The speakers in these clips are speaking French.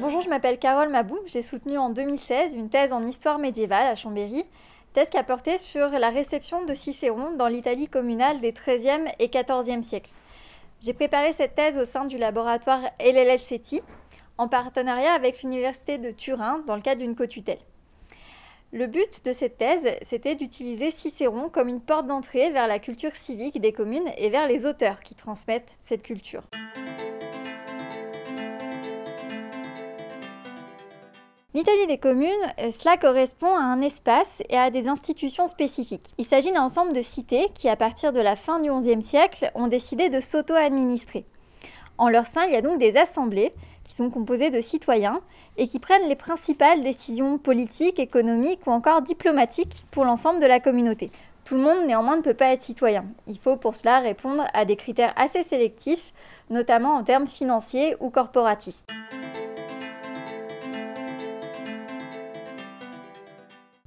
Bonjour, je m'appelle Carole Mabou, j'ai soutenu en 2016 une thèse en histoire médiévale à Chambéry, thèse qui a porté sur la réception de Cicéron dans l'Italie communale des XIIIe et XIVe siècles. J'ai préparé cette thèse au sein du laboratoire LLL-CETI, en partenariat avec l'Université de Turin dans le cadre d'une cotutelle. Le but de cette thèse, c'était d'utiliser Cicéron comme une porte d'entrée vers la culture civique des communes et vers les auteurs qui transmettent cette culture. L'Italie des communes, cela correspond à un espace et à des institutions spécifiques. Il s'agit d'un ensemble de cités qui, à partir de la fin du XIe siècle, ont décidé de s'auto-administrer. En leur sein, il y a donc des assemblées qui sont composées de citoyens et qui prennent les principales décisions politiques, économiques ou encore diplomatiques pour l'ensemble de la communauté. Tout le monde, néanmoins, ne peut pas être citoyen. Il faut pour cela répondre à des critères assez sélectifs, notamment en termes financiers ou corporatistes.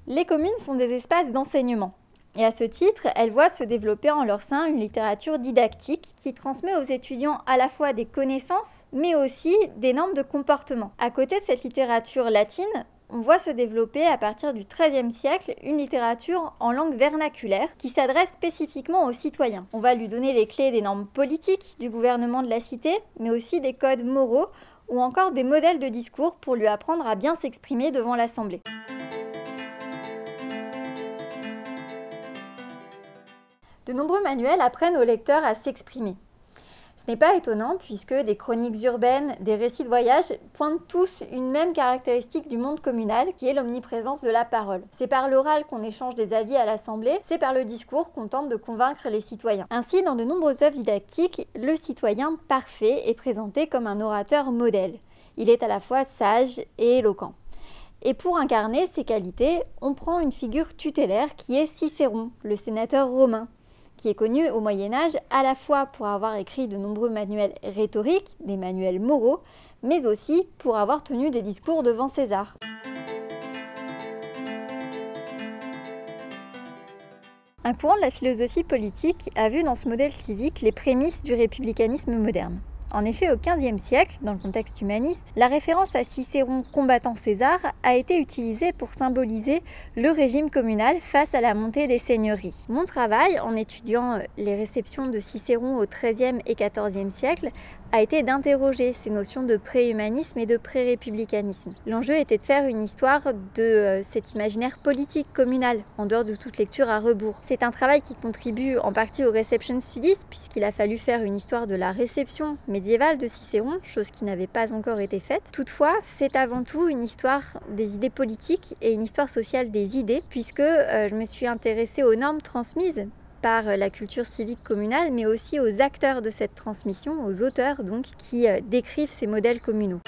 Les communes sont des espaces d'enseignement. Et à ce titre, elles voient se développer en leur sein une littérature didactique qui transmet aux étudiants à la fois des connaissances, mais aussi des normes de comportement. À côté de cette littérature latine, on voit se développer à partir du XIIIe siècle une littérature en langue vernaculaire qui s'adresse spécifiquement aux citoyens. On va lui donner les clés des normes politiques du gouvernement de la cité, mais aussi des codes moraux ou encore des modèles de discours pour lui apprendre à bien s'exprimer devant l'Assemblée. De nombreux manuels apprennent aux lecteurs à s'exprimer. Ce n'est pas étonnant puisque des chroniques urbaines, des récits de voyage pointent tous une même caractéristique du monde communal qui est l'omniprésence de la parole. C'est par l'oral qu'on échange des avis à l'Assemblée, c'est par le discours qu'on tente de convaincre les citoyens. Ainsi, dans de nombreuses œuvres didactiques, le citoyen parfait est présenté comme un orateur modèle. Il est à la fois sage et éloquent. Et pour incarner ces qualités, on prend une figure tutélaire qui est Cicéron, le sénateur romain, qui est connu au Moyen-Âge à la fois pour avoir écrit de nombreux manuels rhétoriques, des manuels moraux, mais aussi pour avoir tenu des discours devant César. Un courant de la philosophie politique a vu dans ce modèle civique les prémices du républicanisme moderne. En effet, au XVe siècle, dans le contexte humaniste, la référence à Cicéron combattant César a été utilisée pour symboliser le régime communal face à la montée des seigneuries. Mon travail, en étudiant les réceptions de Cicéron au XIIIe et XIVe siècle, a été d'interroger ces notions de pré-humanisme et de pré-républicanisme. L'enjeu était de faire une histoire de cet imaginaire politique communal, en dehors de toute lecture à rebours. C'est un travail qui contribue en partie au Reception Studies, puisqu'il a fallu faire une histoire de la réception médiévale de Cicéron, chose qui n'avait pas encore été faite. Toutefois, c'est avant tout une histoire des idées politiques et une histoire sociale des idées, puisque je me suis intéressée aux normes transmises par la culture civique communale, mais aussi aux acteurs de cette transmission, aux auteurs donc, qui décrivent ces modèles communaux.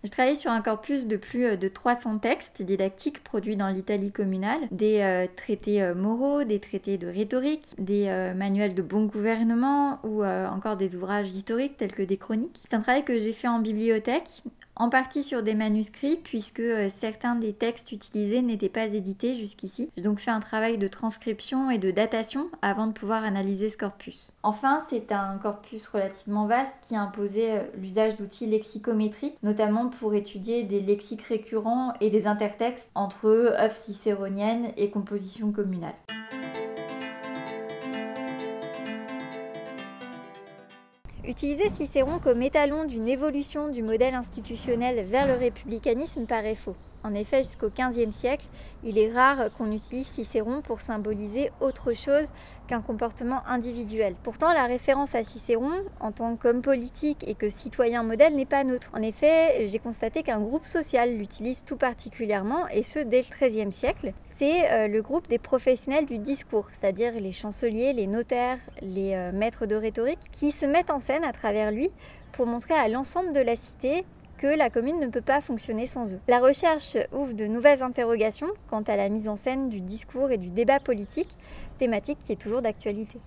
J'ai travaillé sur un corpus de plus de 300 textes didactiques produits dans l'Italie communale, des traités moraux, des traités de rhétorique, des manuels de bon gouvernement ou encore des ouvrages historiques tels que des chroniques. C'est un travail que j'ai fait en bibliothèque, en partie sur des manuscrits puisque certains des textes utilisés n'étaient pas édités jusqu'ici. J'ai donc fait un travail de transcription et de datation avant de pouvoir analyser ce corpus. Enfin, c'est un corpus relativement vaste qui a imposé l'usage d'outils lexicométriques, notamment pour étudier des lexiques récurrents et des intertextes entre œuvres cicéroniennes et compositions communales. Utiliser Cicéron comme étalon d'une évolution du modèle institutionnel vers le républicanisme paraît faux. En effet, jusqu'au XVe siècle, il est rare qu'on utilise Cicéron pour symboliser autre chose qu'un comportement individuel. Pourtant, la référence à Cicéron en tant qu'homme politique et que citoyen modèle n'est pas neutre. En effet, j'ai constaté qu'un groupe social l'utilise tout particulièrement, et ce dès le XIIIe siècle. C'est le groupe des professionnels du discours, c'est-à-dire les chanceliers, les notaires, les maîtres de rhétorique, qui se mettent en scène à travers lui pour montrer à l'ensemble de la cité que la commune ne peut pas fonctionner sans eux. La recherche ouvre de nouvelles interrogations quant à la mise en scène du discours et du débat politique, thématique qui est toujours d'actualité.